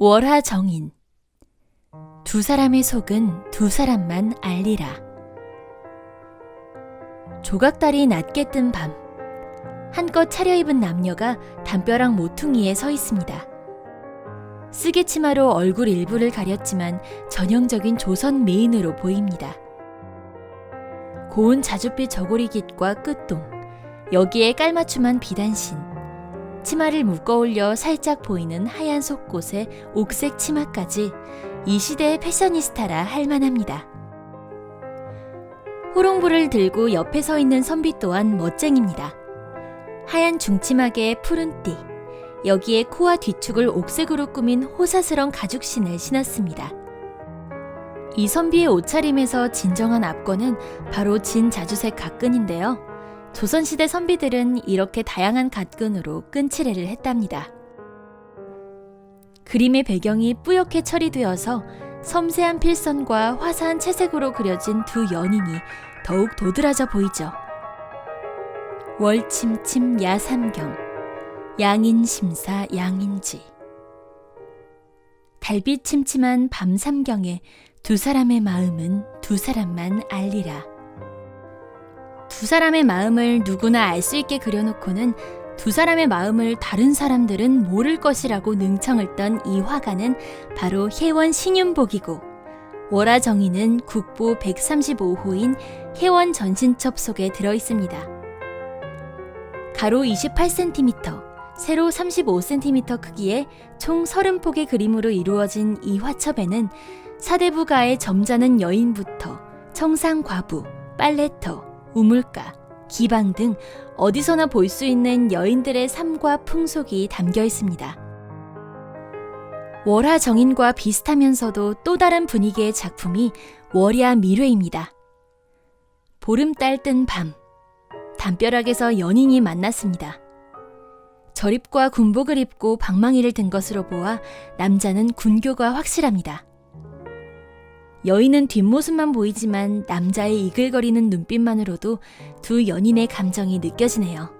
월화정인. 두 사람의 속은 두 사람만 알리라. 조각달이 낮게 뜬 밤, 한껏 차려입은 남녀가 담벼락 모퉁이에 서 있습니다. 쓰개 치마로 얼굴 일부를 가렸지만 전형적인 조선 메인으로 보입니다. 고운 자줏빛 저고리깃과 끝동, 여기에 깔맞춤한 비단신, 치마를 묶어올려 살짝 보이는 하얀 속옷에 옥색 치마까지 이 시대의 패셔니스타라 할 만합니다. 호롱불을 들고 옆에 서 있는 선비 또한 멋쟁입니다. 하얀 중치마에 푸른 띠, 여기에 코와 뒤축을 옥색으로 꾸민 호사스런 가죽신을 신었습니다. 이 선비의 옷차림에서 진정한 압권은 바로 진 자주색 갓끈인데요. 조선시대 선비들은 이렇게 다양한 갓끈으로 끈치레를 했답니다. 그림의 배경이 뿌옇게 처리되어서 섬세한 필선과 화사한 채색으로 그려진 두 연인이 더욱 도드라져 보이죠. 월침침 야삼경, 양인심사 양인지. 달빛 침침한 밤삼경에 두 사람의 마음은 두 사람만 알리라. 두 사람의 마음을 누구나 알 수 있게 그려놓고는 두 사람의 마음을 다른 사람들은 모를 것이라고 능청을 떤 이 화가는 바로 혜원 신윤복이고, 월화정인은 국보 135호인 혜원 전신첩 속에 들어있습니다. 가로 28cm, 세로 35cm 크기의 총 30폭의 그림으로 이루어진 이 화첩에는 사대부가의 점잖은 여인부터 청상과부, 빨래터, 우물가, 기방 등 어디서나 볼 수 있는 여인들의 삶과 풍속이 담겨 있습니다. 월화정인과 비슷하면서도 또 다른 분위기의 작품이 월야미뢰입니다. 보름달 뜬 밤, 담벼락에서 연인이 만났습니다. 절입과 군복을 입고 방망이를 든 것으로 보아 남자는 군교가 확실합니다. 여인은 뒷모습만 보이지만 남자의 이글거리는 눈빛만으로도 두 연인의 감정이 느껴지네요.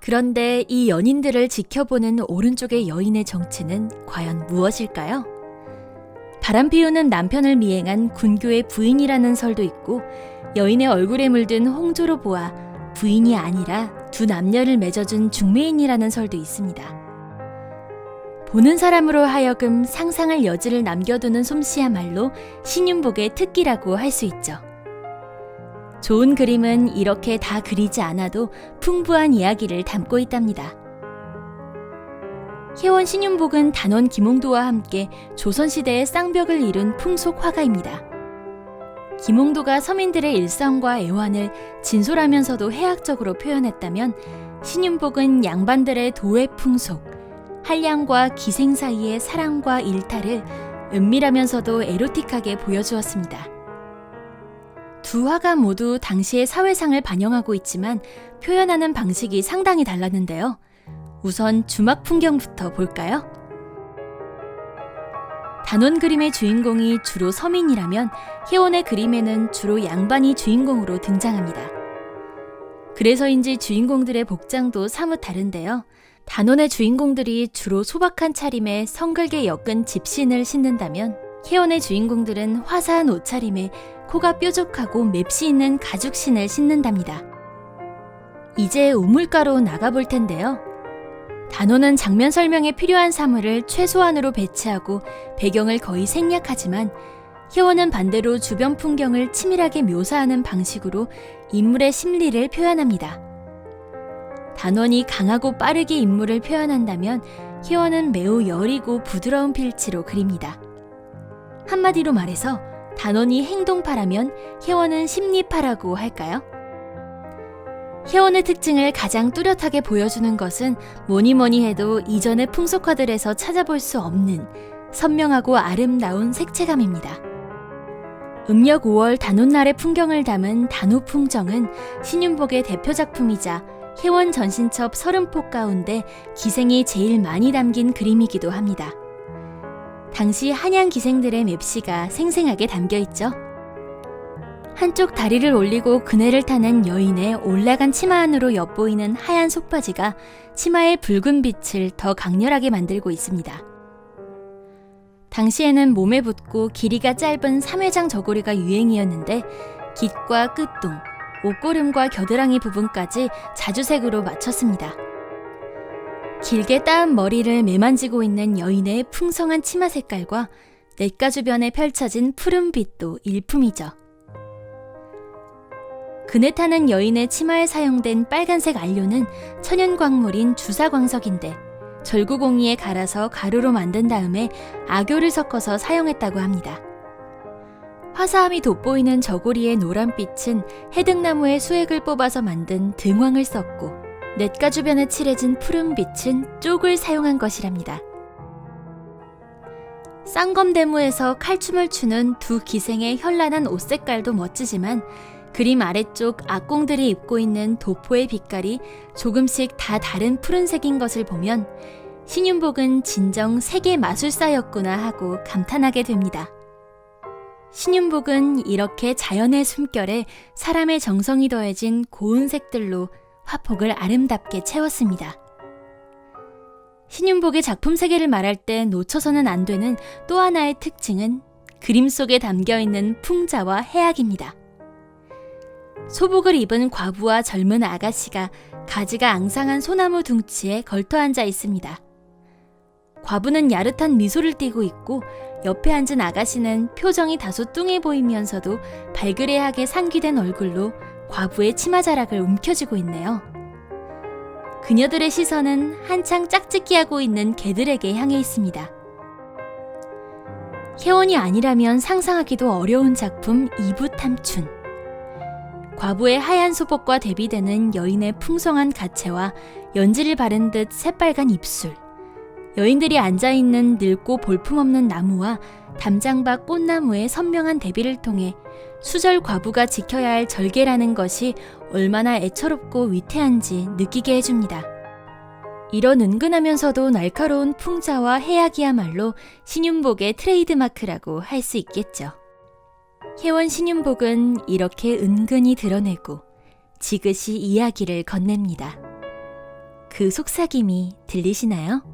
그런데 이 연인들을 지켜보는 오른쪽의 여인의 정체는 과연 무엇일까요? 바람 피우는 남편을 미행한 군교의 부인이라는 설도 있고, 여인의 얼굴에 물든 홍조로 보아 부인이 아니라 두 남녀를 맺어준 중매인이라는 설도 있습니다. 보는 사람으로 하여금 상상할 여지를 남겨두는 솜씨야말로 신윤복의 특기라고 할 수 있죠. 좋은 그림은 이렇게 다 그리지 않아도 풍부한 이야기를 담고 있답니다. 혜원 신윤복은 단원 김홍도와 함께 조선시대의 쌍벽을 이룬 풍속 화가입니다. 김홍도가 서민들의 일상과 애환을 진솔하면서도 해학적으로 표현했다면, 신윤복은 양반들의 도의 풍속, 한량과 기생 사이의 사랑과 일탈을 은밀하면서도 에로틱하게 보여주었습니다. 두 화가 모두 당시의 사회상을 반영하고 있지만 표현하는 방식이 상당히 달랐는데요. 우선 주막 풍경부터 볼까요? 단원 그림의 주인공이 주로 서민이라면 혜원의 그림에는 주로 양반이 주인공으로 등장합니다. 그래서인지 주인공들의 복장도 사뭇 다른데요. 단원의 주인공들이 주로 소박한 차림에 성글게 엮은 집신을 신는다면, 혜원의 주인공들은 화사한 옷차림에 코가 뾰족하고 맵시 있는 가죽신을 신는답니다. 이제 우물가로 나가볼 텐데요. 단원은 장면 설명에 필요한 사물을 최소한으로 배치하고 배경을 거의 생략하지만, 혜원은 반대로 주변 풍경을 치밀하게 묘사하는 방식으로 인물의 심리를 표현합니다. 단원이 강하고 빠르게 인물을 표현한다면, 혜원은 매우 여리고 부드러운 필치로 그립니다. 한마디로 말해서 단원이 행동파라면 혜원은 심리파라고 할까요? 혜원의 특징을 가장 뚜렷하게 보여주는 것은 뭐니 해도 이전의 풍속화들에서 찾아볼 수 없는 선명하고 아름다운 색채감입니다. 음력 5월 단오날의 풍경을 담은 단오풍정은 신윤복의 대표작품이자 혜원 전신첩 30폭 가운데 기생이 제일 많이 담긴 그림이기도 합니다. 당시 한양 기생들의 맵시가 생생하게 담겨있죠. 한쪽 다리를 올리고 그네를 타는 여인의 올라간 치마 안으로 엿보이는 하얀 속바지가 치마의 붉은 빛을 더 강렬하게 만들고 있습니다. 당시에는 몸에 붙고 길이가 짧은 3회장 저고리가 유행이었는데 깃과 끝동, 옷고름과 겨드랑이 부분까지 자주색으로 맞췄습니다. 길게 따은 머리를 매만지고 있는 여인의 풍성한 치마 색깔과 냇가 주변에 펼쳐진 푸른 빛도 일품이죠. 그네 타는 여인의 치마에 사용된 빨간색 안료는 천연광물인 주사광석인데 절구공이에 갈아서 가루로 만든 다음에 악효를 섞어서 사용했다고 합니다. 화사함이 돋보이는 저고리의 노란빛은 해등나무의 수액을 뽑아서 만든 등황을 썼고 냇가 주변에 칠해진 푸른빛은 쪽을 사용한 것이랍니다. 쌍검대무에서 칼춤을 추는 두 기생의 현란한 옷 색깔도 멋지지만 그림 아래쪽 악공들이 입고 있는 도포의 빛깔이 조금씩 다 다른 푸른색인 것을 보면 신윤복은 진정 세계 마술사였구나 하고 감탄하게 됩니다. 신윤복은 이렇게 자연의 숨결에 사람의 정성이 더해진 고운 색들로 화폭을 아름답게 채웠습니다. 신윤복의 작품 세계를 말할 때 놓쳐서는 안 되는 또 하나의 특징은 그림 속에 담겨있는 풍자와 해악입니다. 소복을 입은 과부와 젊은 아가씨가 가지가 앙상한 소나무 둥치에 걸터 앉아 있습니다. 과부는 야릇한 미소를 띠고 있고 옆에 앉은 아가씨는 표정이 다소 뚱해 보이면서도 발그레하게 상기된 얼굴로 과부의 치마자락을 움켜쥐고 있네요. 그녀들의 시선은 한창 짝짓기하고 있는 개들에게 향해 있습니다. 혜원이 아니라면 상상하기도 어려운 작품 이부탐춘. 과부의 하얀 소복과 대비되는 여인의 풍성한 가채와 연지를 바른 듯 새빨간 입술, 여인들이 앉아있는 늙고 볼품없는 나무와 담장박 꽃나무의 선명한 대비를 통해 수절 과부가 지켜야 할 절개라는 것이 얼마나 애처롭고 위태한지 느끼게 해줍니다. 이런 은근하면서도 날카로운 풍자와 해악이야말로 신윤복의 트레이드마크라고 할 수 있겠죠. 혜원 신윤복은 이렇게 은근히 드러내고 지그시 이야기를 건넵니다. 그 속삭임이 들리시나요?